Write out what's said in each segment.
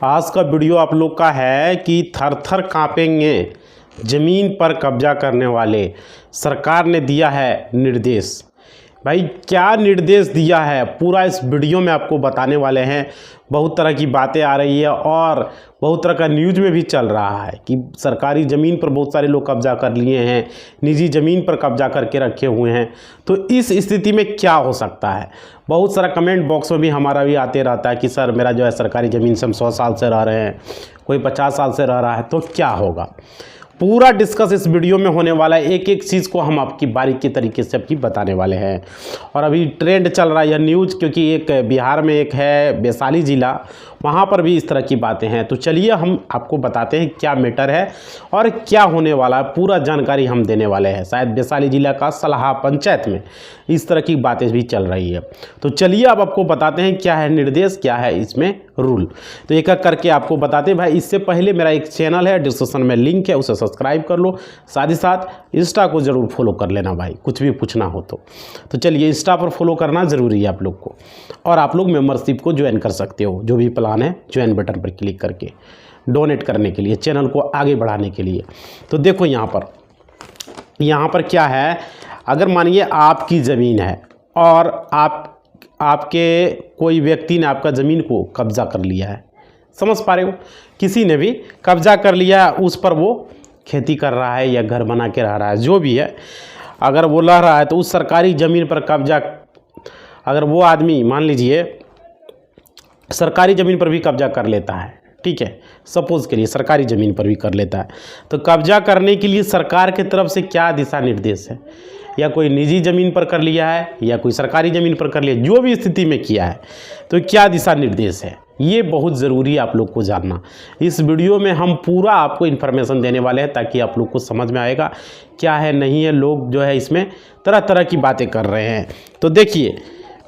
आज का वीडियो आप लोग का है कि थर थर कांपेंगे ज़मीन पर कब्जा करने वाले। सरकार ने दिया है निर्देश। भाई क्या निर्देश दिया है पूरा इस वीडियो में आपको बताने वाले हैं। बहुत तरह की बातें आ रही है और बहुत तरह का न्यूज़ में भी चल रहा है कि सरकारी ज़मीन पर बहुत सारे लोग कब्जा कर लिए हैं, निजी ज़मीन पर कब्जा करके रखे हुए हैं। तो इस स्थिति में क्या हो सकता है। बहुत सारा कमेंट बॉक्स में भी हमारा भी आते रहता है कि सर मेरा जो है सरकारी ज़मीन से हम 100 साल से रह रहे हैं, कोई 50 साल से रह रहा है, तो क्या होगा। पूरा डिस्कस इस वीडियो में होने वाला है। एक एक चीज़ को हम आपकी बारीकी तरीके से आपकी बताने वाले हैं। और अभी ट्रेंड चल रहा है यह न्यूज़, क्योंकि एक बिहार में एक है वैशाली ज़िला, वहाँ पर भी इस तरह की बातें हैं। तो चलिए हम आपको बताते हैं क्या मैटर है और क्या होने वाला है, पूरा जानकारी हम देने वाले हैं। शायद वैशाली ज़िला का सलाहा पंचायत में इस तरह की बातें भी चल रही है। तो चलिए अब आपको बताते हैं क्या है निर्देश, क्या है इसमें रूल। तो एक एक करके आपको बताते हैं। भाई इससे पहले मेरा एक चैनल है, डिस्क्रिप्शन में लिंक है, उसे सब्सक्राइब कर लो। साथ ही साथ इंस्टा को ज़रूर फॉलो कर लेना भाई, कुछ भी पूछना हो तो चलिए इंस्टा पर फॉलो करना ज़रूरी है आप लोग को। और आप लोग मेंबरशिप को ज्वाइन कर सकते हो, जो भी प्लान है ज्वाइन बटन पर क्लिक करके डोनेट करने के लिए, चैनल को आगे बढ़ाने के लिए। तो देखो यहाँ पर क्या है। अगर मानिए आपकी ज़मीन है और आपके कोई व्यक्ति ने आपका ज़मीन को कब्ज़ा कर लिया है, समझ पा रहे हो, किसी ने भी कब्ज़ा कर लिया है, उस पर वो खेती कर रहा है या घर बना के रह रहा है, जो भी है, अगर वो रह रहा है तो उस सरकारी ज़मीन पर कब्ज़ा, अगर वो आदमी मान लीजिए सरकारी ज़मीन पर भी कब्ज़ा कर लेता है, ठीक है, सपोज़ के लिए सरकारी ज़मीन पर भी कर लेता है, तो कब्ज़ा करने के लिए सरकार की तरफ से क्या दिशा निर्देश है, या कोई निजी ज़मीन पर कर लिया है या कोई सरकारी ज़मीन पर कर लिया, जो भी स्थिति में किया है, तो क्या दिशा निर्देश है, ये बहुत ज़रूरी है आप लोग को जानना। इस वीडियो में हम पूरा आपको इन्फॉर्मेशन देने वाले हैं ताकि आप लोग को समझ में आएगा क्या है नहीं है। लोग जो है इसमें तरह तरह की बातें कर रहे हैं। तो देखिए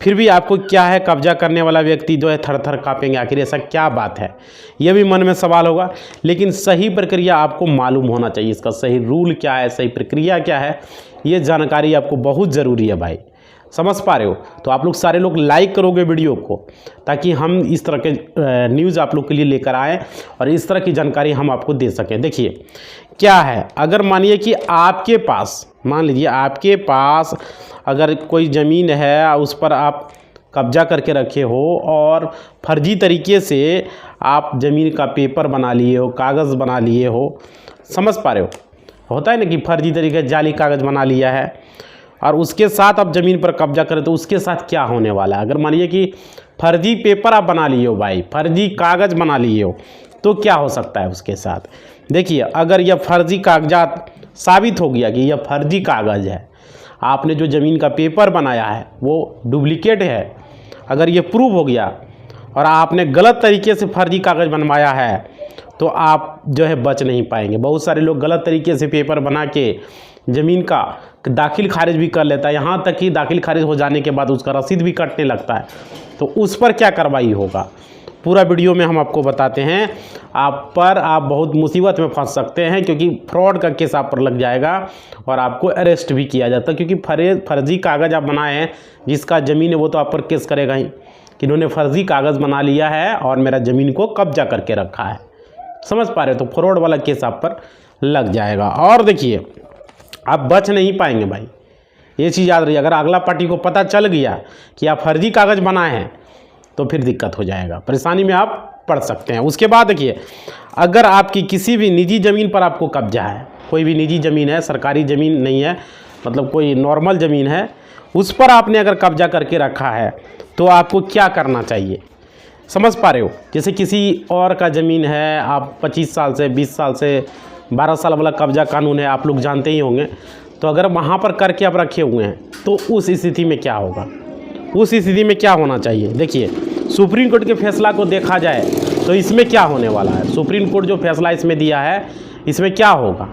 फिर भी आपको क्या है, कब्जा करने वाला व्यक्ति जो है थर थर काँपेंगे, आखिर ऐसा क्या बात है, यह भी मन में सवाल होगा। लेकिन सही प्रक्रिया आपको मालूम होना चाहिए, इसका सही रूल क्या है, सही प्रक्रिया क्या है, ये जानकारी आपको बहुत ज़रूरी है भाई, समझ पा रहे हो। तो आप लोग सारे लोग लाइक करोगे वीडियो को, ताकि हम इस तरह के न्यूज़ आप लोग के लिए लेकर आएँ और इस तरह की जानकारी हम आपको दे सकें। देखिए क्या है, अगर मानिए कि आपके पास, मान लीजिए आपके पास अगर कोई ज़मीन है, उस पर आप कब्जा करके रखे हो और फर्जी तरीके से आप ज़मीन का पेपर बना लिए हो, कागज़ बना लिए हो, समझ पा रहे हो, होता है ना कि फर्जी तरीके जाली कागज़ बना लिया है और उसके साथ आप ज़मीन पर कब्जा करें, तो उसके साथ क्या होने वाला है। अगर मानिए कि फर्जी पेपर आप बना लिए हो भाई, फर्जी कागज़ बना लिए हो, तो क्या हो सकता है उसके साथ। देखिए अगर यह फर्जी कागजात साबित हो गया कि यह फर्जी कागज़ है, आपने जो ज़मीन का पेपर बनाया है वो डुप्लीकेट है, अगर ये प्रूव हो गया और आपने गलत तरीके से फर्जी कागज़ बनवाया है, तो आप जो है बच नहीं पाएंगे। बहुत सारे लोग गलत तरीके से पेपर बना के ज़मीन का दाखिल खारिज भी कर लेता है, यहाँ तक कि दाखिल खारिज हो जाने के बाद उसका रसीद भी कटने लगता है। तो उस पर क्या कार्रवाई होगा, पूरा वीडियो में हम आपको बताते हैं। आप बहुत मुसीबत में फंस सकते हैं, क्योंकि फ्रॉड का केस आप पर लग जाएगा और आपको अरेस्ट भी किया जाता है, क्योंकि फर्जी कागज़ आप बनाए हैं, जिसका ज़मीन है वो तो आप पर केस करेगा ही कि इन्होंने फर्जी कागज़ बना लिया है और मेरा ज़मीन को कब्जा करके रखा है, समझ पा रहे हो। तो फ्रॉड वाला केस आप पर लग जाएगा और देखिए आप बच नहीं पाएंगे भाई, ये चीज़ याद रही। अगर अगला पार्टी को पता चल गया कि आप फर्जी कागज़ बनाए हैं, तो फिर दिक्कत हो जाएगा, परेशानी में आप पड़ सकते हैं। उसके बाद देखिए, अगर आपकी किसी भी निजी ज़मीन पर आपको कब्जा है, कोई भी निजी ज़मीन है, सरकारी ज़मीन नहीं है, मतलब कोई नॉर्मल ज़मीन है, उस पर आपने अगर कब्जा करके रखा है, तो आपको क्या करना चाहिए, समझ पा रहे हो। जैसे किसी और का ज़मीन है, आप 25 साल से 20 साल से 12 साल वाला कब्जा कानून है, आप लोग जानते ही होंगे। तो अगर वहाँ पर करके आप रखे हुए हैं, तो उस स्थिति में क्या होगा, उस स्थिति में क्या होना चाहिए। देखिए सुप्रीम कोर्ट के फैसला को देखा जाए तो इसमें क्या होने वाला है, सुप्रीम कोर्ट जो फैसला इसमें दिया है, इसमें क्या होगा,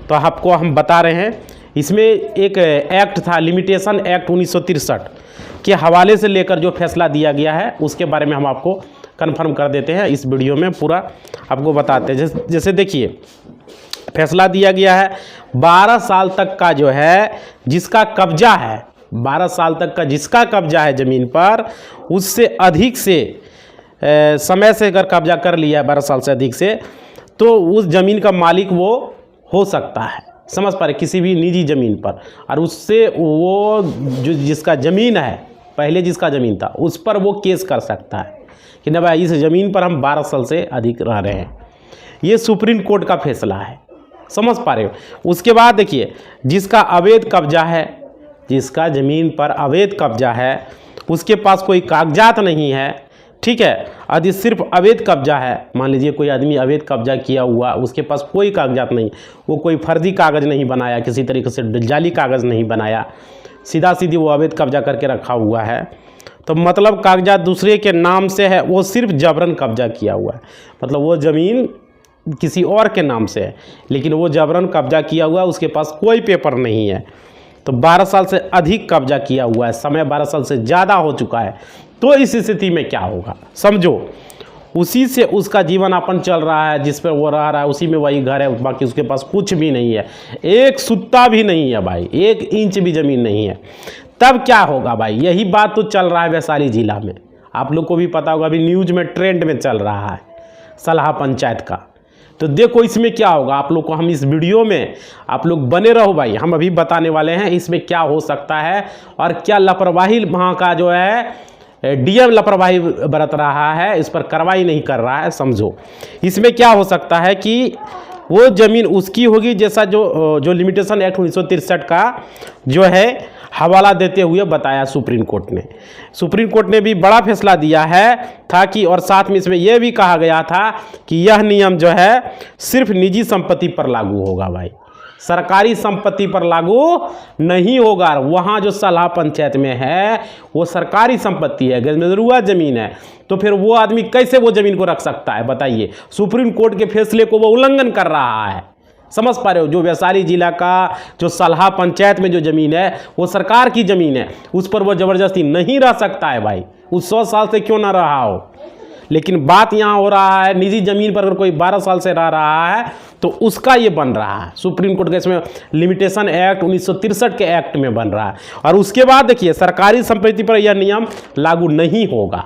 तो आपको हम बता रहे हैं। इसमें एक एक्ट था, लिमिटेशन एक्ट 1963 के हवाले से लेकर जो फैसला दिया गया है, उसके बारे में हम आपको कन्फर्म कर देते हैं। इस वीडियो में पूरा आपको बताते हैं। जैसे देखिए फैसला दिया गया है, 12 साल तक का जो है जिसका कब्जा है, 12 साल तक का जिसका कब्जा है ज़मीन पर, उससे अधिक से समय से अगर कब्जा कर लिया है 12 साल से अधिक से, तो उस ज़मीन का मालिक वो हो सकता है, समझ पा रहे, किसी भी निजी ज़मीन पर, और उससे वो जो जिसका ज़मीन है, पहले जिसका ज़मीन था उस पर वो केस कर सकता है कि ना भाई इस ज़मीन पर हम 12 साल से अधिक रह रहे हैं। ये सुप्रीम कोर्ट का फैसला है, समझ पा रहे हो। उसके बाद देखिए, जिसका अवैध कब्जा है, जिसका ज़मीन पर अवैध कब्जा है, उसके पास कोई कागजात नहीं है, ठीक है, यदि सिर्फ अवैध कब्जा है, मान लीजिए कोई आदमी अवैध कब्जा किया हुआ, उसके पास कोई कागजात नहीं, वो कोई फर्जी कागज़ नहीं बनाया, किसी तरीके से जाली कागज़ नहीं बनाया, सीधा सीधी वो अवैध कब्जा करके रखा हुआ है, तो मतलब कागजात दूसरे के नाम से है, वो सिर्फ जबरन कब्जा किया हुआ है, मतलब वो ज़मीन किसी और के नाम से है, लेकिन वो जबरन कब्जा किया हुआ है, उसके पास कोई पेपर नहीं है, तो 12 साल से अधिक कब्जा किया हुआ है, समय 12 साल से ज़्यादा हो चुका है, तो इस स्थिति में क्या होगा समझो। उसी से उसका जीवन यापन चल रहा है, जिस पर वो रह रहा है, उसी में वही घर है, बाकी उसके पास कुछ भी नहीं है, एक सुत्ता भी नहीं है भाई, 1 इंच भी ज़मीन नहीं है, तब क्या होगा भाई। यही बात तो चल रहा है वैशाली ज़िला में, आप लोग को भी पता होगा, अभी न्यूज में ट्रेंड में चल रहा है सलाह पंचायत का। तो देखो इसमें क्या होगा, आप लोग को हम इस वीडियो में, आप लोग बने रहो भाई, हम अभी बताने वाले हैं इसमें क्या हो सकता है, और क्या लापरवाही वहाँ का जो है डीएम लापरवाही बरत रहा है, इस पर कार्रवाई नहीं कर रहा है, समझो। इसमें क्या हो सकता है कि वो ज़मीन उसकी होगी, जैसा जो लिमिटेशन एक्ट 1963 का जो है हवाला देते हुए बताया सुप्रीम कोर्ट ने। सुप्रीम कोर्ट ने भी बड़ा फैसला दिया है था कि, और साथ में इसमें यह भी कहा गया था कि यह नियम जो है सिर्फ निजी संपत्ति पर लागू होगा भाई, सरकारी संपत्ति पर लागू नहीं होगा। वहाँ जो सलाह पंचायत में है वो सरकारी संपत्ति है, गजरुआ ज़मीन है, तो फिर वो आदमी कैसे वो ज़मीन को रख सकता है बताइए। सुप्रीम कोर्ट के फैसले को वो उल्लंघन कर रहा है, समझ पा रहे हो। जो वैशाली जिला का जो सलाह पंचायत में जो ज़मीन है वो सरकार की ज़मीन है, उस पर वो ज़बरदस्ती नहीं रह सकता है भाई, उस 100 साल से क्यों ना रहा हो। लेकिन बात यहाँ हो रहा है निजी ज़मीन पर अगर कोई 12 साल से रह रहा है तो उसका ये बन रहा है सुप्रीम कोर्ट के इसमें लिमिटेशन एक्ट 1963 के एक्ट में बन रहा है। और उसके बाद देखिए सरकारी संपत्ति पर यह नियम लागू नहीं होगा,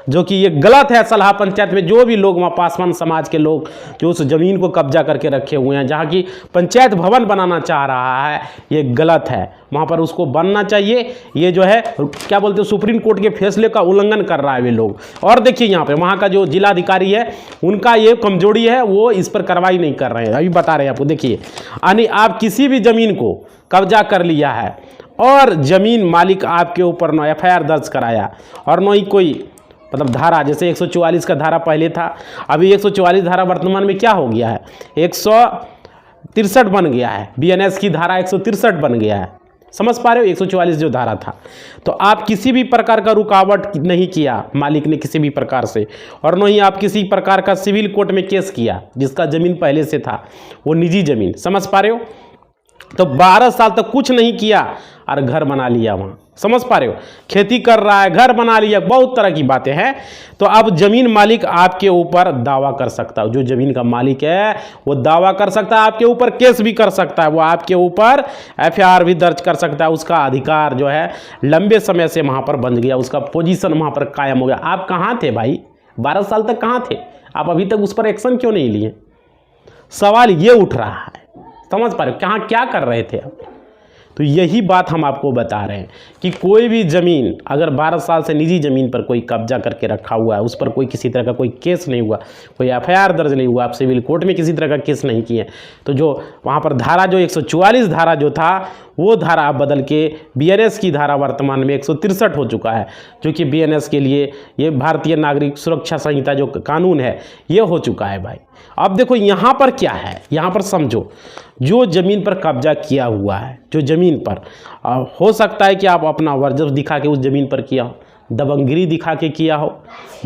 जो कि ये गलत है। सलाह पंचायत में जो भी लोग वहाँ पासवान समाज के लोग जो उस ज़मीन को कब्जा करके रखे हुए हैं, जहाँ की पंचायत भवन बनाना चाह रहा है, ये गलत है, वहाँ पर उसको बनना चाहिए। ये जो है क्या बोलते हैं सुप्रीम कोर्ट के फैसले का उल्लंघन कर रहा है वे लोग। और देखिए यहाँ पे वहाँ का जो जिलाधिकारी है उनका ये कमजोरी है, वो इस पर कार्रवाई नहीं कर रहे हैं। अभी बता रहे हैं आपको, देखिए यानी आप किसी भी ज़मीन को कब्जा कर लिया है और ज़मीन मालिक आपके ऊपर न FIR दर्ज कराया और न ही कोई मतलब धारा, जैसे 144 का धारा पहले था, अभी 144 धारा वर्तमान में क्या हो गया है 163 बन गया है, BNS की धारा 163 बन गया है, समझ पा रहे हो। 144 जो धारा था, तो आप किसी भी प्रकार का रुकावट नहीं किया मालिक ने किसी भी प्रकार से, और न ही आप किसी प्रकार का सिविल कोर्ट में केस किया जिसका ज़मीन पहले से था वो निजी ज़मीन, समझ पा रहे हो। तो 12 साल तक कुछ नहीं किया और घर बना लिया वहाँ, समझ पा रहे हो। खेती कर रहा है, घर बना लिया, बहुत तरह की बातें हैं। तो अब ज़मीन मालिक आपके ऊपर दावा कर सकता है, जो ज़मीन का मालिक है वो दावा कर सकता है, आपके ऊपर केस भी कर सकता है, वो आपके ऊपर FIR भी दर्ज कर सकता है। उसका अधिकार जो है लंबे समय से वहाँ पर बन गया, उसका पोजीशन वहाँ पर कायम हो गया। आप कहाँ थे भाई 12 साल तक, कहाँ थे आप? अभी तक उस पर एक्शन क्यों नहीं लिए? सवाल ये उठ रहा है, समझ पा रहे हो, कहाँ क्या कर रहे थे आप? तो यही बात हम आपको बता रहे हैं कि कोई भी ज़मीन अगर 12 साल से निजी ज़मीन पर कोई कब्जा करके रखा हुआ है, उस पर कोई किसी तरह का कोई केस नहीं हुआ, कोई FIR दर्ज नहीं हुआ, आप सिविल कोर्ट में किसी तरह का केस नहीं किए, तो जो वहाँ पर धारा जो 144 धारा जो था वो धारा आप बदल के BNS की धारा वर्तमान में 163 हो चुका है, जो कि BNS के लिए ये भारतीय नागरिक सुरक्षा संहिता जो कानून है ये हो चुका है भाई। अब देखो यहाँ पर क्या है, यहाँ पर समझो, जो ज़मीन पर कब्जा किया हुआ है, जो ज़मीन पर हो सकता है कि आप अपना वर्चस्व दिखा के उस ज़मीन पर किया हो, दबंगगिरी दिखा के किया हो,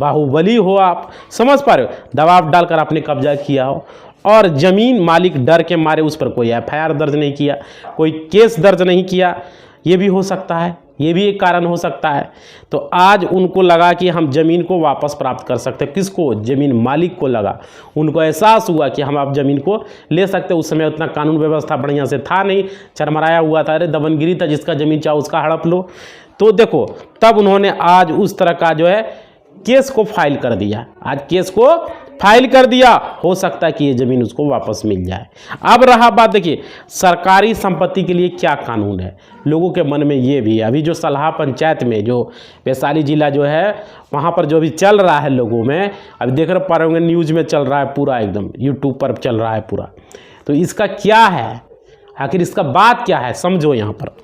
बाहुबली हो आप, समझ पा रहे हो, दबाव डालकर आपने कब्जा किया हो, और ज़मीन मालिक डर के मारे उस पर कोई FIR दर्ज नहीं किया, कोई केस दर्ज नहीं किया, ये भी हो सकता है, ये भी एक कारण हो सकता है। तो आज उनको लगा कि हम ज़मीन को वापस प्राप्त कर सकते हैं। किसको? ज़मीन मालिक को लगा, उनको एहसास हुआ कि हम आप ज़मीन को ले सकते। उस समय उतना कानून व्यवस्था बढ़िया से था नहीं, चरमराया हुआ था, अरे दबंगगिरी था, जिसका ज़मीन चाहो उसका हड़प लो। तो देखो तब उन्होंने आज उस तरह का जो है केस को फाइल कर दिया, आज केस को फाइल कर दिया, हो सकता है कि ये ज़मीन उसको वापस मिल जाए। अब रहा बात, देखिए सरकारी संपत्ति के लिए क्या कानून है, लोगों के मन में ये भी है। अभी जो सलाहा पंचायत में जो वैशाली जिला जो है वहाँ पर जो भी चल रहा है लोगों में, अभी देख रहे पा रहे होंगे न्यूज़ में चल रहा है पूरा, एकदम यूट्यूब पर चल रहा है पूरा। तो इसका क्या है, आखिर इसका बात क्या है, समझो। यहाँ पर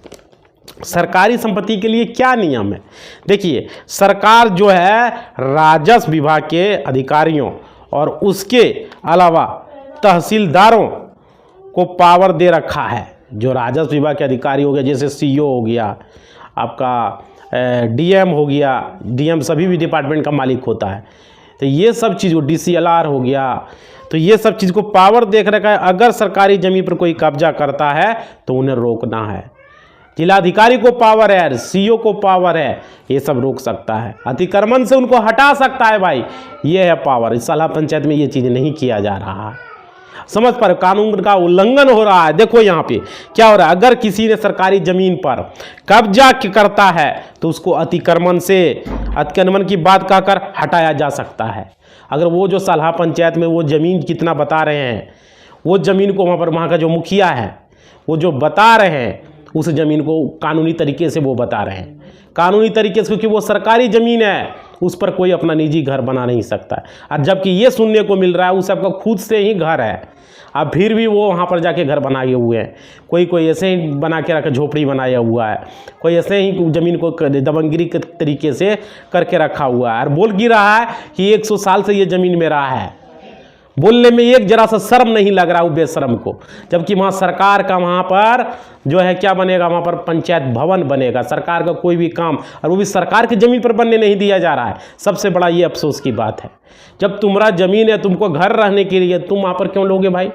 सरकारी संपत्ति के लिए क्या नियम है। देखिए सरकार जो है राजस्व विभाग के अधिकारियों और उसके अलावा तहसीलदारों को पावर दे रखा है। जो राजस्व विभाग के अधिकारी हो गए, जैसे सीईओ हो गया, आपका डीएम हो गया, डीएम सभी भी डिपार्टमेंट का मालिक होता है, तो ये सब चीज़, डीसीएलआर हो गया, तो ये सब चीज़ को पावर देख रखा है। अगर सरकारी ज़मीन पर कोई कब्जा करता है तो उन्हें रोकना है। जिलाधिकारी को पावर है, सीईओ को पावर है, ये सब रोक सकता है, अतिक्रमण से उनको हटा सकता है। भाई ये है पावर। इस सलाह पंचायत में ये चीज़ नहीं किया जा रहा है, समझ पर कानून का उल्लंघन हो रहा है। देखो यहाँ पे क्या हो रहा है, अगर किसी ने सरकारी ज़मीन पर कब्जा करता है तो उसको अतिक्रमण की बात कहकर हटाया जा सकता है। अगर वो जो सलाह पंचायत में वो ज़मीन कितना बता रहे हैं, वो ज़मीन को वहाँ का जो मुखिया है वो जो बता रहे हैं, उस ज़मीन को कानूनी तरीके से वो बता रहे हैं, कानूनी तरीके से, क्योंकि वो सरकारी ज़मीन है, उस पर कोई अपना निजी घर बना नहीं सकता है। और जबकि ये सुनने को मिल रहा है उस सबका खुद से ही घर है, अब फिर भी वो वहाँ पर जाके घर बनाए हुए हैं। कोई ऐसे ही बना के रखा, झोपड़ी बनाया हुआ है, कोई ऐसे ही ज़मीन को दबंगगिरी के तरीके से करके रखा हुआ है, और बोल की रहा है कि 100 साल से ये ज़मीन मेरा है। बोलने में एक जरा सा शर्म नहीं लग रहा वो बेशर्म को, जबकि वहाँ सरकार का वहाँ पर जो है क्या बनेगा, वहाँ पर पंचायत भवन बनेगा, सरकार का कोई भी काम, और वो भी सरकार की ज़मीन पर बनने नहीं दिया जा रहा है। सबसे बड़ा ये अफसोस की बात है, जब तुम्हारा ज़मीन है, तुमको घर रहने के लिए, तुम वहाँ पर क्यों लोगे भाई?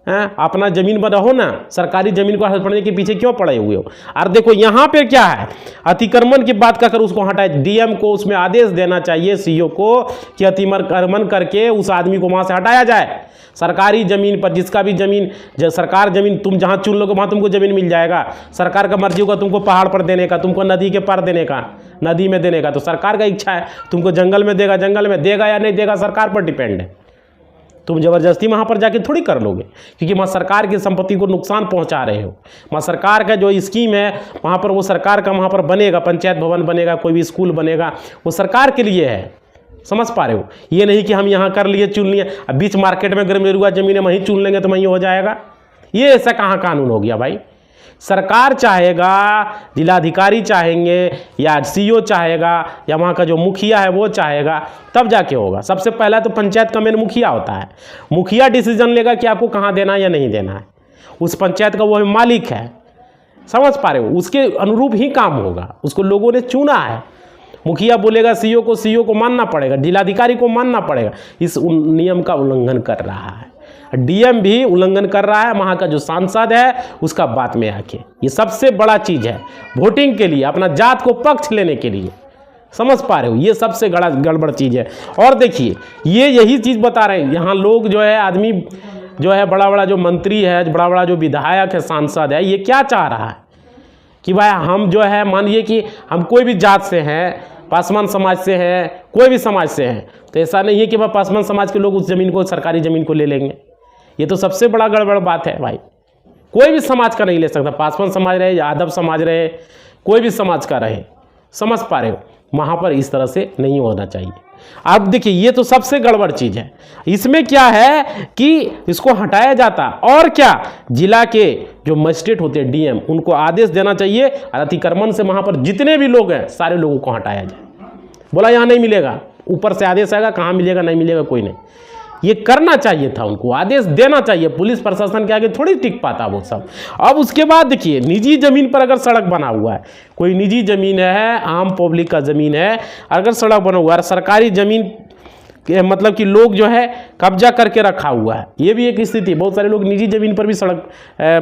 हैं, अपना ज़मीन पर रहो ना, सरकारी ज़मीन को हाथ पड़ने के पीछे क्यों पड़े हुए हो? और देखो यहाँ पे क्या है, अतिक्रमण की बात कर उसको हटाए, डीएम को उसमें आदेश देना चाहिए, सीईओ को, कि अतिक्रमण करके उस आदमी को वहाँ से हटाया जाए। सरकारी ज़मीन पर जिसका भी ज़मीन, सरकार ज़मीन तुम जहाँ चुन लोगे वहाँ तुमको ज़मीन मिल जाएगा। सरकार का मर्जी होगा तुमको पहाड़ पर देने का, तुमको नदी के पार देने का, नदी में देने का, तो सरकार का इच्छा है। तुमको जंगल में देगा, जंगल में देगा या नहीं देगा सरकार पर डिपेंड है। तुम ज़बरदस्ती वहाँ पर जाके थोड़ी कर लोगे, क्योंकि वहाँ सरकार की संपत्ति को नुकसान पहुँचा रहे हो। वहाँ सरकार का जो स्कीम है वहाँ पर, वो सरकार का वहाँ पर बनेगा, पंचायत भवन बनेगा, कोई भी स्कूल बनेगा, वो सरकार के लिए है, समझ पा रहे हो? ये नहीं कि हम यहाँ कर लिए, चुन लिए, अब बीच मार्केट में अगर मेरुआ ज़मीन है वहीं चुन लेंगे तो वहीं हो जाएगा। ये ऐसा कहाँ कानून हो गया भाई? सरकार चाहेगा, जिलाधिकारी चाहेंगे, या सीईओ चाहेगा, या वहाँ का जो मुखिया है वो चाहेगा, तब जाके होगा। सबसे पहला तो पंचायत का मेन मुखिया होता है, मुखिया डिसीजन लेगा कि आपको कहाँ देना है या नहीं देना है। उस पंचायत का वो मालिक है, समझ पा रहे हो? उसके अनुरूप ही काम होगा, उसको लोगों ने चुना है। मुखिया बोलेगा सीईओ को मानना पड़ेगा, जिलाधिकारी को मानना पड़ेगा। इस नियम का उल्लंघन कर रहा है, डीएम भी उल्लंघन कर रहा है, वहाँ का जो सांसद है उसका बात में आके। ये सबसे बड़ा चीज़ है वोटिंग के लिए, अपना जात को पक्ष लेने के लिए, समझ पा रहे हो? ये सबसे गड़बड़ चीज़ है। और देखिए ये यही चीज़ बता रहे हैं, यहाँ लोग जो है, आदमी जो है, बड़ा बड़ा जो मंत्री है, बड़ा बड़ा जो विधायक है, सांसद है, ये क्या चाह रहा है कि भाई हम जो है, मानिए कि हम कोई भी जात से हैं, पासवान समाज से हैं, कोई भी समाज से हैं, तो ऐसा नहीं है कि भाई पासवान समाज के लोग उस ज़मीन को, सरकारी ज़मीन को ले लेंगे। ये तो सबसे बड़ा गड़बड़ बात है भाई। कोई भी समाज का नहीं ले सकता, पासवान समाज रहे, यादव समाज रहे, कोई भी समाज का रहे, समझ पा रहे हो? वहाँ पर इस तरह से नहीं होना चाहिए। अब देखिए ये तो सबसे गड़बड़ चीज़ है। इसमें क्या है कि इसको हटाया जाता, और क्या, जिला के जो मजिस्ट्रेट होते हैं, डीएम, उनको आदेश देना चाहिए और अतिक्रमण से वहाँ पर जितने भी लोग हैं सारे लोगों को हटाया जाए। बोला यहाँ नहीं मिलेगा, ऊपर से आदेश आएगा, कहाँ मिलेगा नहीं मिलेगा कोई नहीं। ये करना चाहिए था, उनको आदेश देना चाहिए। पुलिस प्रशासन के आगे थोड़ी टिक पाता वो सब। अब उसके बाद देखिए, निजी ज़मीन पर अगर सड़क बना हुआ है, कोई निजी ज़मीन है, आम पब्लिक का ज़मीन है, अगर सड़क बना हुआ है, सरकारी ज़मीन मतलब कि लोग जो है कब्जा करके रखा हुआ है, ये भी एक स्थिति। बहुत सारे लोग निजी ज़मीन पर भी सड़क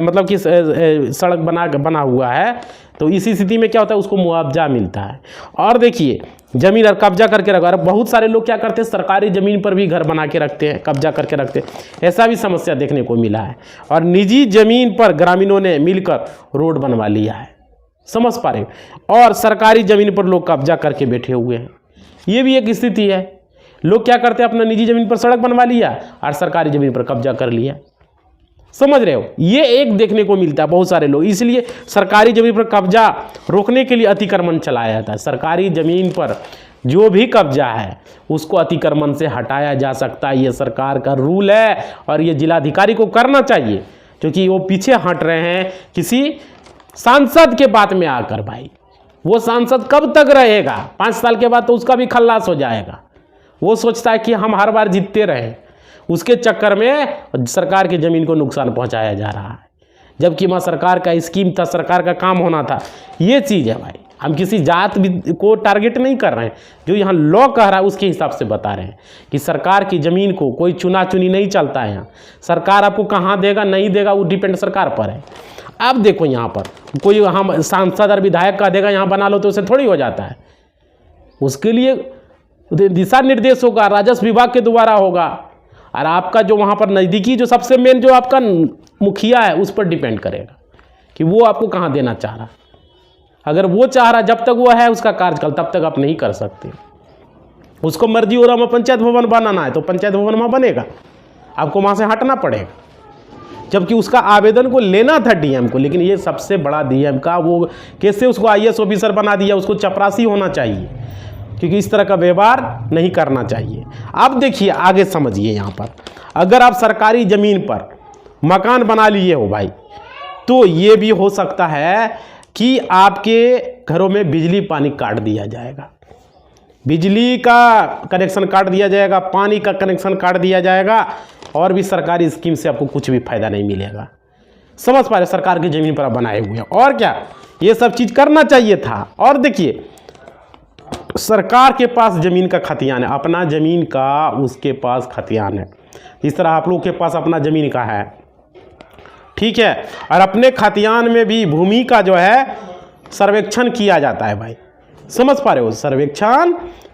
मतलब कि सड़क बना हुआ है, तो इसी स्थिति में क्या होता है, उसको मुआवजा मिलता है। और देखिए ज़मीन और कब्जा करके रखा, और बहुत सारे लोग क्या करते हैं, सरकारी ज़मीन पर भी घर बना के रखते हैं, कब्जा करके रखते हैं। ऐसा भी समस्या देखने को मिला है। और निजी ज़मीन पर ग्रामीणों ने मिलकर रोड बनवा लिया है, समझ पा रहे हैं, और सरकारी ज़मीन पर लोग कब्जा करके बैठे हुए हैं। ये भी एक स्थिति है। लोग क्या करते हैं, अपना निजी ज़मीन पर सड़क बनवा लिया और सरकारी ज़मीन पर कब्जा कर लिया। समझ रहे हो, ये एक देखने को मिलता है बहुत सारे लोग। इसलिए सरकारी ज़मीन पर कब्जा रोकने के लिए अतिक्रमण चलाया जाता है। सरकारी ज़मीन पर जो भी कब्जा है उसको अतिक्रमण से हटाया जा सकता है। ये सरकार का रूल है और ये जिलाधिकारी को करना चाहिए, क्योंकि वो पीछे हट रहे हैं किसी सांसद के बात में आकर। भाई वो सांसद कब तक रहेगा? 5 साल के बाद तो उसका भी खल्लास हो जाएगा। वो सोचता है कि हम हर बार जीतते रहें, उसके चक्कर में सरकार की ज़मीन को नुकसान पहुंचाया जा रहा है, जबकि वहाँ सरकार का स्कीम था, सरकार का काम होना था। ये चीज़ है भाई, हम किसी जात को टारगेट नहीं कर रहे हैं। जो यहाँ लॉ कह रहा है उसके हिसाब से बता रहे हैं कि सरकार की ज़मीन को कोई चुना चुनी नहीं चलता है। यहाँ सरकार आपको कहाँ देगा नहीं देगा वो डिपेंड सरकार पर है। अब देखो यहाँ पर कोई हम सांसद और विधायक का देगा यहाँ बना लो तो उसे थोड़ी हो जाता है। उसके लिए दिशा निर्देश होगा, राजस्व विभाग के द्वारा होगा, और आपका जो वहाँ पर नज़दीकी जो सबसे मेन जो आपका मुखिया है उस पर डिपेंड करेगा कि वो आपको कहाँ देना चाह रहा। अगर वो चाह रहा, जब तक वो है उसका कार्यकाल, तब तक आप नहीं कर सकते। उसको मर्जी हो रहा है पंचायत भवन बनाना है तो पंचायत भवन वहाँ बनेगा, आपको वहाँ से हटना पड़ेगा। जबकि उसका आवेदन को लेना था डीएम को, लेकिन ये सबसे बड़ा डीएम का वो कैसे उसको आईएएस ऑफिसर बना दिया। उसको चपरासी होना चाहिए, क्योंकि इस तरह का व्यवहार नहीं करना चाहिए। अब देखिए आगे समझिए, यहाँ पर अगर आप सरकारी ज़मीन पर मकान बना लिए हो भाई, तो ये भी हो सकता है कि आपके घरों में बिजली पानी काट दिया जाएगा, बिजली का कनेक्शन काट दिया जाएगा, पानी का कनेक्शन काट दिया जाएगा, और भी सरकारी स्कीम से आपको कुछ भी फायदा नहीं मिलेगा। समझ पा रहे, सरकार की ज़मीन पर आप बनाए हुए हैं। और क्या ये सब चीज़ करना चाहिए था। और देखिए सरकार के पास ज़मीन का खतियान है, अपना ज़मीन का उसके पास खतियान है। इस तरह आप लोग के पास अपना ज़मीन का है, ठीक है, और अपने खतियान में भी भूमि का जो है सर्वेक्षण किया जाता है भाई। समझ पा रहे हो, सर्वेक्षण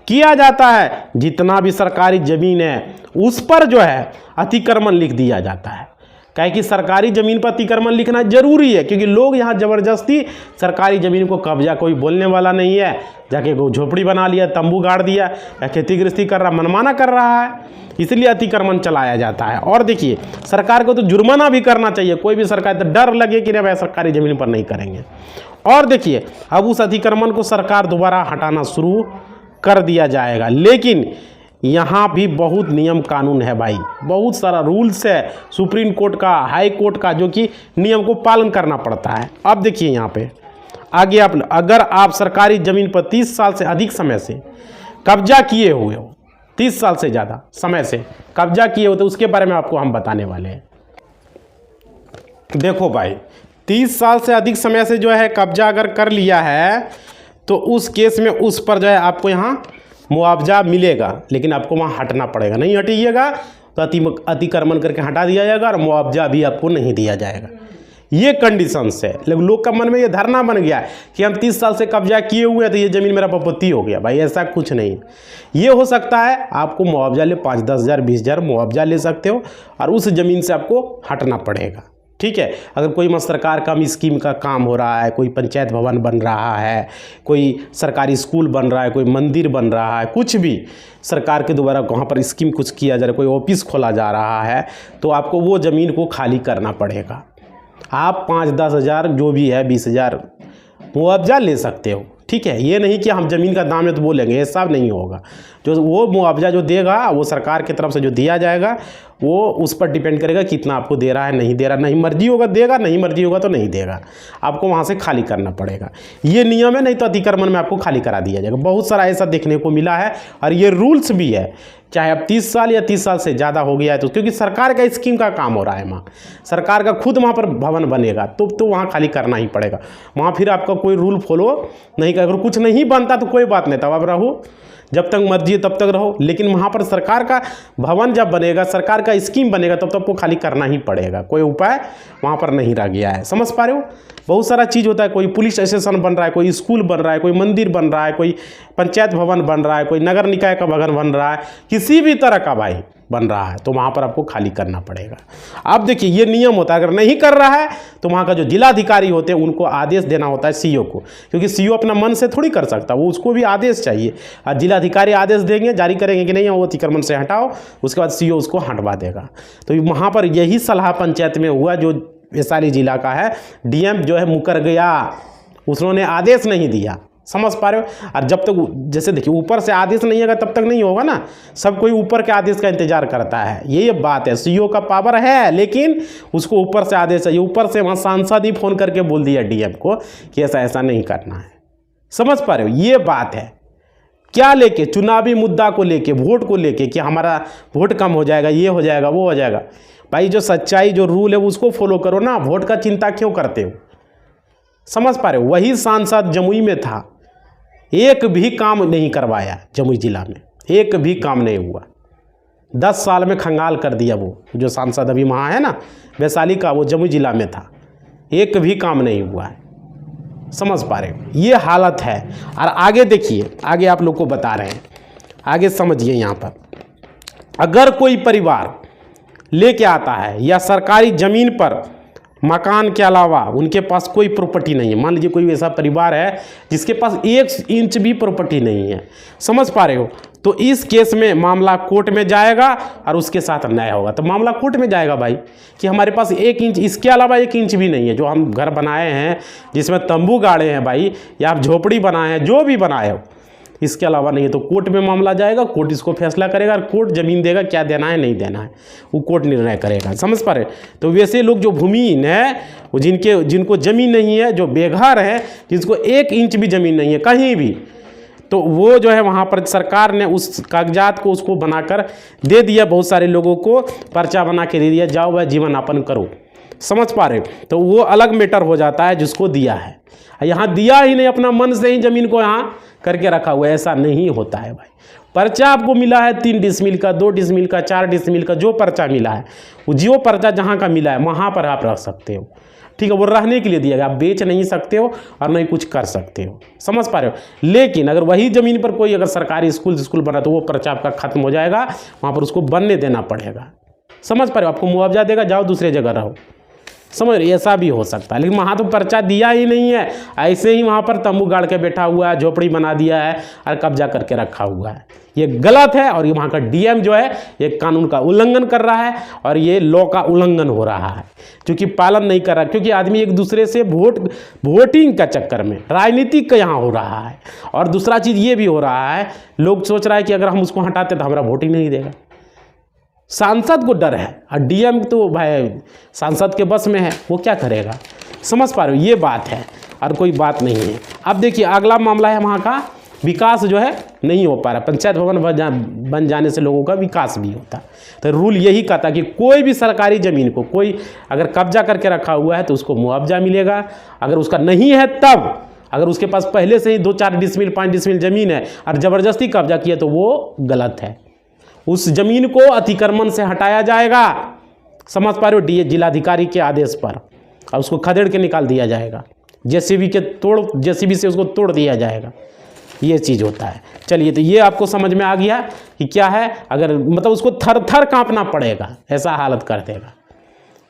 किया जाता है। जितना भी सरकारी ज़मीन है उस पर जो है अतिक्रमण लिख दिया जाता है। काहे कि सरकारी ज़मीन पर अतिक्रमण लिखना जरूरी है, क्योंकि लोग यहाँ ज़बरदस्ती सरकारी ज़मीन को कब्जा, कोई बोलने वाला नहीं है, जाके वो झोपड़ी बना लिया, तंबू गाड़ दिया, या खेती गृहस्थी कर रहा, मनमाना कर रहा है, इसलिए अतिक्रमण चलाया जाता है। और देखिए सरकार को तो जुर्माना भी करना चाहिए, कोई भी सरकार तो डर लगे कि नहीं भाई सरकारी ज़मीन पर नहीं करेंगे। और देखिए अब उस अतिक्रमण को सरकार दोबारा हटाना शुरू कर दिया जाएगा, लेकिन यहाँ भी बहुत नियम कानून है भाई, बहुत सारा रूल्स है सुप्रीम कोर्ट का, हाई कोर्ट का, जो कि नियम को पालन करना पड़ता है। अब देखिए यहाँ पे आगे अगर आप सरकारी ज़मीन पर 30 साल से अधिक समय से कब्जा किए हुए हो, 30 साल से ज़्यादा समय से कब्जा किए हो, तो उसके बारे में आपको हम बताने वाले हैं। देखो भाई 30 साल से अधिक समय से जो है कब्जा अगर कर लिया है तो उस केस में उस पर जो है आपको यहाँ मुआवजा मिलेगा, लेकिन आपको वहाँ हटना पड़ेगा। नहीं हटिएगा तो अतिक्रमण करके हटा दिया जाएगा और मुआवजा भी आपको नहीं दिया जाएगा। ये कंडीशंस है। लेकिन लोग का मन में ये धारणा बन गया है कि हम 30 साल से कब्जा किए हुए हैं तो ये ज़मीन मेरा प्रॉपर्टी हो गया। भाई ऐसा कुछ नहीं। ये हो सकता है आपको मुआवजा ले 5-10 हज़ार 20 हज़ार मुआवजा ले सकते हो और उस ज़मीन से आपको हटना पड़ेगा, ठीक है। अगर कोई सरकार का स्कीम का काम हो रहा है, कोई पंचायत भवन बन रहा है, कोई सरकारी स्कूल बन रहा है, कोई मंदिर बन रहा है, कुछ भी सरकार के द्वारा वहाँ पर स्कीम कुछ किया जा रहा है, कोई ऑफिस खोला जा रहा है, तो आपको वो ज़मीन को खाली करना पड़ेगा। आप 5-10 हज़ार जो भी है 20 हज़ार मुआवजा ले सकते हो, ठीक है। ये नहीं कि हम ज़मीन का दाम है तो बोलेंगे, ये सब नहीं होगा। जो वो मुआवजा जो देगा वो सरकार की तरफ से जो दिया जाएगा वो उस पर डिपेंड करेगा कितना आपको दे रहा है, नहीं दे रहा। नहीं मर्जी होगा देगा, नहीं मर्जी होगा तो नहीं देगा, आपको वहाँ से खाली करना पड़ेगा। ये नियम है, नहीं तो अतिक्रमण में आपको खाली करा दिया जाएगा। बहुत सारा ऐसा देखने को मिला है और ये रूल्स भी है, चाहे अब 30 साल या 30 साल से ज़्यादा हो गया है तो, क्योंकि सरकार का स्कीम का काम हो रहा है वहाँ, सरकार का खुद वहाँ पर भवन बनेगा तो वहाँ खाली करना ही पड़ेगा। वहाँ फिर आपका कोई रूल फॉलो नहीं कर, अगर कुछ नहीं बनता तो कोई बात नहीं, तब आप रहो, जब तक मर्जी है तब तक रहो। लेकिन वहाँ पर सरकार का भवन जब बनेगा, सरकार का स्कीम बनेगा, तब तो आपको खाली करना ही पड़ेगा। कोई उपाय वहाँ पर नहीं रह गया है। समझ पा रहे हो? बहुत सारा चीज़ होता है, कोई पुलिस स्टेशन बन रहा है, कोई स्कूल बन रहा है, कोई मंदिर बन रहा है, कोई पंचायत भवन बन रहा है, कोई नगर निकाय का भवन बन रहा है, किसी भी तरह का भाई बन रहा है तो वहाँ पर आपको खाली करना पड़ेगा। अब देखिए ये नियम होता है, अगर नहीं कर रहा है तो वहाँ का जो जिलाधिकारी होते हैं उनको आदेश देना होता है सीईओ को, क्योंकि सीईओ अपना मन से थोड़ी कर सकता, वो उसको भी आदेश चाहिए। और जिलाधिकारी आदेश देंगे, जारी करेंगे कि नहीं वो अतिक्रमण से हटाओ, उसके बाद सीईओ उसको हटवा देगा। तो वहाँ पर यही सलाह पंचायत में हुआ, जो वैशाली जिला का है। डीएम जो है मुकर गया, उसने आदेश नहीं दिया, समझ पा रहे हो। और जब तक जैसे देखिए ऊपर से आदेश नहीं आएगा तब तक नहीं होगा ना, सब कोई ऊपर के आदेश का इंतजार करता है, ये बात है। सीईओ का पावर है लेकिन उसको ऊपर से आदेश चाहिए। ऊपर से वहाँ सांसद ही फोन करके बोल दिया डीएम को कि ऐसा ऐसा नहीं करना है, समझ पा रहे हो, ये बात है। क्या लेके, चुनावी मुद्दा को लेके, वोट को लेके कि हमारा वोट कम हो जाएगा, ये हो जाएगा, वो हो जाएगा। भाई जो सच्चाई, जो रूल है उसको फॉलो करो ना, वोट का चिंता क्यों करते हो, समझ पा रहे हो। वही सांसद जमुई में था, एक भी काम नहीं करवाया जमुई जिला में, एक भी काम नहीं हुआ। 10 साल में खंगाल कर दिया वो जो सांसद अभी वहाँ है ना वैशाली का, वो जमुई जिला में था, एक भी काम नहीं हुआ है, समझ पा रहे हो, ये हालत है। और आगे देखिए, आगे आप लोग को बता रहे हैं, आगे समझिए। यहाँ पर अगर कोई परिवार लेके आता है या सरकारी ज़मीन पर मकान के अलावा उनके पास कोई प्रॉपर्टी नहीं है, मान लीजिए कोई ऐसा परिवार है जिसके पास 1 इंच भी प्रॉपर्टी नहीं है, समझ पा रहे हो, तो इस केस में मामला कोर्ट में जाएगा और उसके साथ न्याय होगा। तो मामला कोर्ट में जाएगा भाई कि हमारे पास 1 इंच, इसके अलावा 1 इंच भी नहीं है, जो हम घर बनाए हैं जिसमें तंबू गाड़े हैं भाई, या आप झोपड़ी बनाए हैं, जो भी बनाए हो, इसके अलावा नहीं है, तो कोर्ट में मामला जाएगा, कोर्ट इसको फैसला करेगा और कोर्ट ज़मीन देगा, क्या देना है नहीं देना है वो कोर्ट निर्णय करेगा, समझ पा रहे। तो वैसे लोग जो भूमिहीन है, वो जिनको ज़मीन नहीं है, जो बेघर है, जिसको 1 इंच भी ज़मीन नहीं है कहीं भी, तो वो जो है वहाँ पर सरकार ने उस कागजात को उसको बनाकर दे दिया, बहुत सारे लोगों को पर्चा बना के दे दिया, जाओ वह जीवन यापन करो, समझ पा रहे। तो वो अलग मैटर हो जाता है जिसको दिया है। यहाँ दिया ही नहीं, अपना मन से ही ज़मीन को यहाँ करके रखा हुआ है, ऐसा नहीं होता है भाई। पर्चा आपको मिला है 3 डिसमिल का, 2 डिसमिल का, 4 डिसमिल का, जो पर्चा मिला है, वो जो पर्चा जहाँ का मिला है वहाँ पर आप रख सकते हो, ठीक है, वो रहने के लिए दिया गया, आप बेच नहीं सकते हो और नहीं कुछ कर सकते हो, समझ पा रहे हो। लेकिन अगर वही ज़मीन पर कोई अगर सरकारी स्कूल बना तो वो पर्चा आपका खत्म हो जाएगा, वहाँ पर उसको बनने देना पड़ेगा, समझ पा रहे हो, आपको मुआवजा देगा, जाओ दूसरे जगह रहो, समझ रहे, ऐसा भी हो सकता है। लेकिन वहाँ तो पर्चा दिया ही नहीं है, ऐसे ही वहाँ पर तंबू गाड़ के बैठा हुआ है, झोपड़ी बना दिया है और कब्जा करके रखा हुआ है, ये गलत है। और ये वहाँ का डीएम जो है ये कानून का उल्लंघन कर रहा है और ये लॉ का उल्लंघन हो रहा है, क्योंकि पालन नहीं कर रहा, क्योंकि आदमी एक दूसरे से वोटिंग का चक्कर में राजनीतिक का यहाँ हो रहा है। और दूसरा चीज़ ये भी हो रहा है, लोग सोच रहा है कि अगर हम उसको हटाते तो हमारा वोट ही नहीं देगा, सांसद को डर है, और डीएम तो भाई सांसद के बस में है, वो क्या करेगा, समझ पा रहे हो, ये बात है और कोई बात नहीं है। अब देखिए अगला मामला है वहाँ का विकास जो है नहीं हो पा रहा, पंचायत भवन बन जाने से लोगों का विकास भी होता। तो रूल यही कहता कि कोई भी सरकारी ज़मीन को कोई अगर कब्जा करके रखा हुआ है तो उसको मुआवजा मिलेगा, अगर उसका नहीं है तब, अगर उसके पास पहले से ही 2-4 डिसमिल 5 डिसमिल ज़मीन है और ज़बरदस्ती कब्जा किया तो वो गलत है, उस जमीन को अतिक्रमण से हटाया जाएगा, समझ पा रहे हो, जिलाधिकारी के आदेश पर, और उसको खदेड़ के निकाल दिया जाएगा, जेसीबी से उसको तोड़ दिया जाएगा, ये चीज़ होता है। चलिए, तो ये आपको समझ में आ गया कि क्या है, अगर मतलब उसको थर थर कांपना पड़ेगा, ऐसा हालत कर देगा,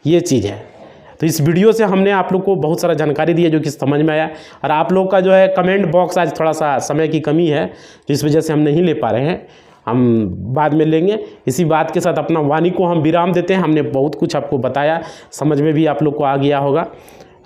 ये चीज़ है। तो इस वीडियो से हमने आप लोग को बहुत सारा जानकारी दी है जो कि समझ में आया। और आप लोग का जो है कमेंट बॉक्स आज थोड़ा सा समय की कमी है, जिस वजह से हम नहीं ले पा रहे हैं, हम बाद में लेंगे। इसी बात के साथ अपना वाणी को हम विराम देते हैं। हमने बहुत कुछ आपको बताया, समझ में भी आप लोग को आ गया होगा।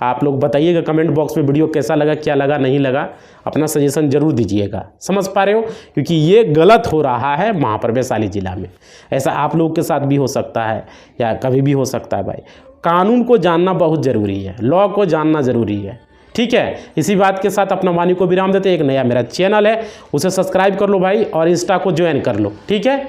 आप लोग बताइएगा कमेंट बॉक्स में वीडियो कैसा लगा, क्या लगा, नहीं लगा, अपना सजेशन जरूर दीजिएगा, समझ पा रहे हो, क्योंकि ये गलत हो रहा है वहाँ पर वैशाली ज़िला में। ऐसा आप लोगों के साथ भी हो सकता है या कभी भी हो सकता है। भाई कानून को जानना बहुत ज़रूरी है, लॉ को जानना ज़रूरी है, ठीक है। इसी बात के साथ अपना वाणी को विराम देते। एक नया मेरा चैनल है, उसे सब्सक्राइब कर लो भाई, और इंस्टा को ज्वाइन कर लो, ठीक है।